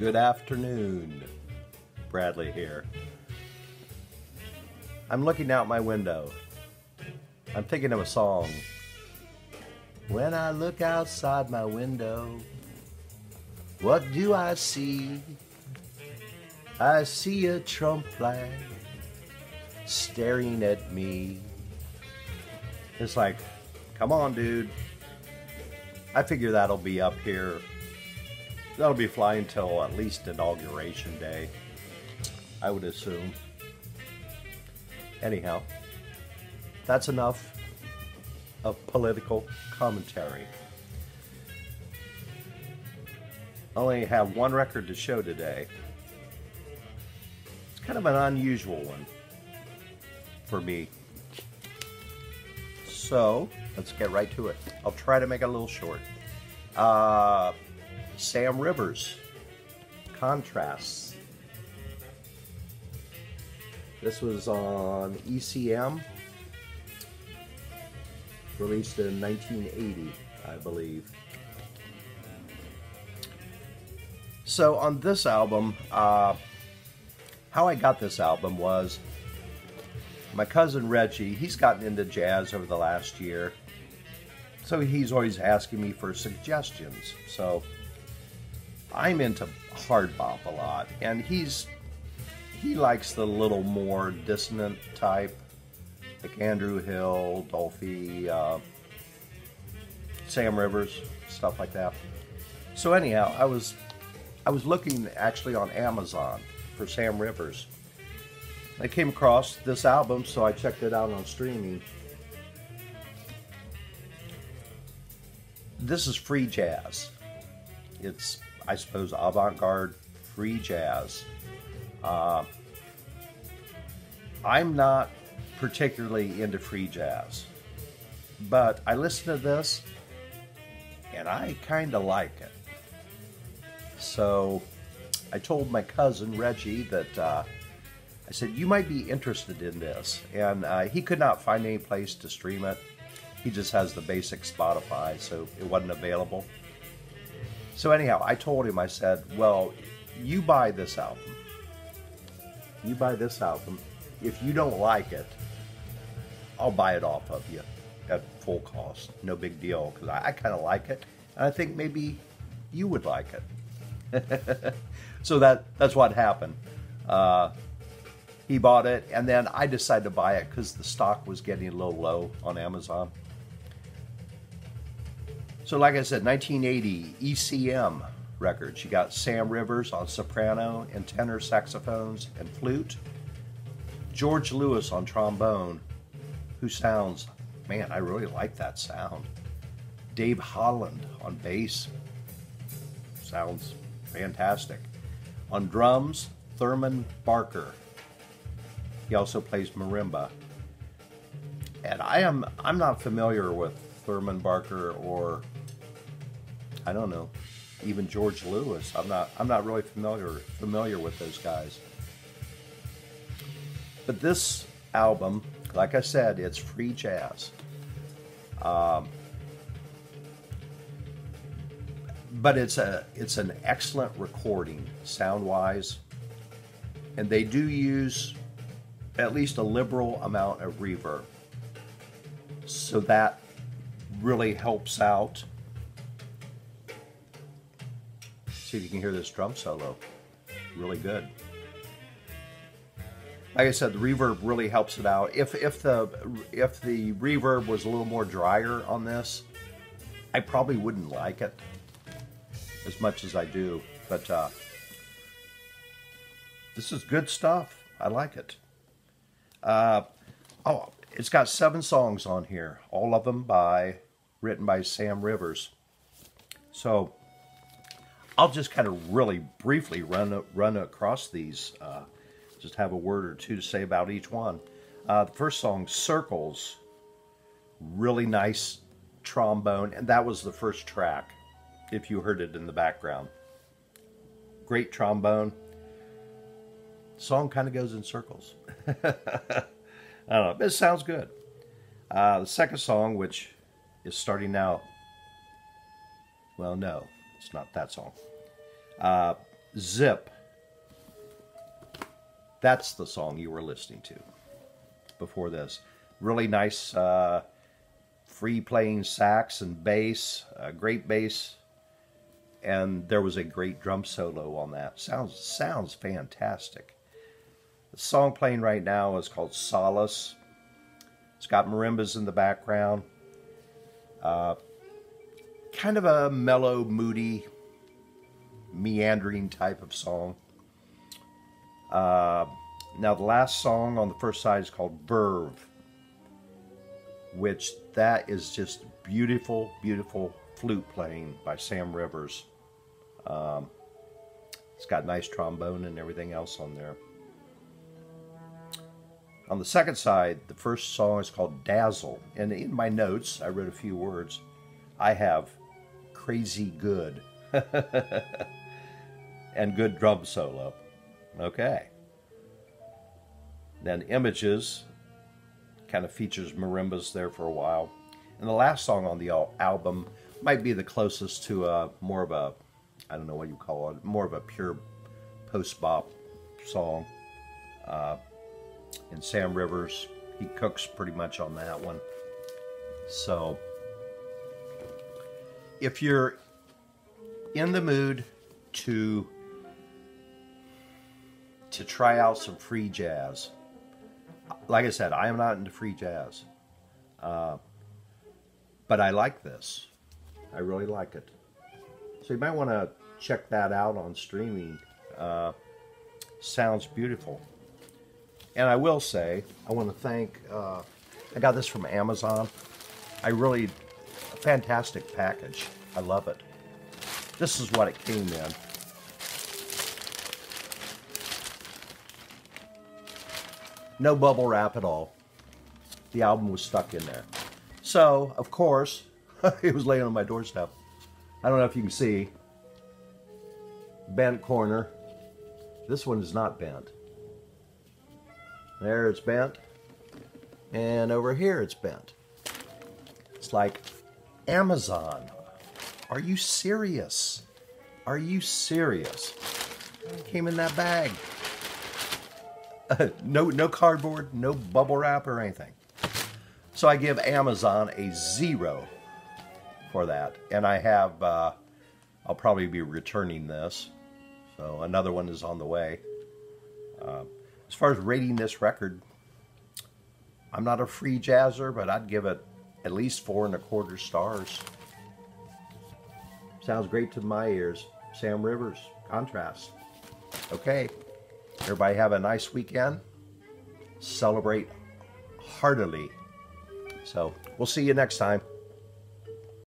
Good afternoon, Bradley here. I'm looking out my window. I'm thinking of a song. When I look outside my window, what do I see? I see a Trump flag staring at me. It's like, come on, dude. I figure that'll be up here. That'll be flying till at least Inauguration Day, I would assume. Anyhow, that's enough of political commentary. I only have one record to show today. It's kind of an unusual one for me. So, let's get right to it. I'll try to make it a little short. Sam Rivers, Contrasts. This was on ECM, released in 1980, I believe. So on this album, how I got this album was my cousin Reggie. He's gotten into jazz over the last year, so he's always asking me for suggestions. So I'm into hard bop a lot, and he likes the little more dissonant type, like Andrew Hill, Dolphy, Sam Rivers, stuff like that. So anyhow, I was looking actually on Amazon for Sam Rivers. I came across this album, so I checked it out on streaming. This is free jazz. It's, I suppose, avant-garde free jazz. I'm not particularly into free jazz, but I listen to this and I kind of like it. So I told my cousin Reggie that I said, you might be interested in this, and he could not find any place to stream it. He just has the basic Spotify, so it wasn't available. So anyhow, I told him, I said, well, you buy this album. You buy this album. If you don't like it, I'll buy it off of you at full cost. No big deal, because I kind of like it, and I think maybe you would like it. So that's what happened. He bought it, and then I decided to buy it because the stock was getting a little low on Amazon. So like I said, 1980 ECM records. You got Sam Rivers on soprano and tenor saxophones and flute. George Lewis on trombone, who sounds, man, I really like that sound. Dave Holland on bass. Sounds fantastic. On drums, Thurman Barker. He also plays marimba. And I'm not familiar with Thurman Barker or, I don't know, even George Lewis. I'm not really familiar with those guys. But this album, like I said, it's free jazz. But it's an excellent recording, sound-wise. And they do use at least a liberal amount of reverb. So that really helps out. See if you can hear this drum solo. Really good. Like I said, the reverb really helps it out. If the reverb was a little more drier on this, I probably wouldn't like it as much as I do. But this is good stuff. I like it. It's got 7 songs on here, all of them written by Sam Rivers. So I'll just kind of really briefly run across these. Just have a word or two to say about each one. The first song, Circles, really nice trombone, and that was the first track, if you heard it in the background. Great trombone. Song kind of goes in circles. I don't know, but it sounds good. The second song, which is starting out, well, no, it's not that song. Zip. That's the song you were listening to before this. Really nice free playing sax and bass, great bass, and there was a great drum solo on that. Sounds fantastic. The song playing right now is called Solace. It's got marimbas in the background. Kind of a mellow, moody, meandering type of song. Now the last song on the first side is called Verve, which that is just beautiful, beautiful flute playing by Sam Rivers. It's got nice trombone and everything else on there. On the second side, the first song is called Dazzle, and in my notes I wrote a few words. I have crazy good and good drum solo. Okay. Then Images kind of features marimbas there for a while. And the last song on the album might be the closest to more of a, I don't know what you call it, more of a pure post-bop song. And Sam Rivers, he cooks pretty much on that one. So, if you're in the mood to try out some free jazz, like I said, I am not into free jazz, but I like this. I really like it. So you might want to check that out on streaming. Sounds beautiful. And I will say, I want to thank, I got this from Amazon. A fantastic package. I love it. This is what it came in. No bubble wrap at all. The album was stuck in there. So, of course, it was laying on my doorstep. I don't know if you can see. Bent corner. This one is not bent. There it's bent. And over here it's bent. It's like, Amazon. Are you serious? Are you serious? Came in that bag. No cardboard, no bubble wrap or anything. So I give Amazon a 0 for that. And I have, I'll probably be returning this. So another one is on the way. As far as rating this record, I'm not a free jazzer, but I'd give it at least 4.25 stars. Sounds great to my ears. Sam Rivers, Contrast. Okay. Everybody have a nice weekend. Celebrate heartily. So, we'll see you next time.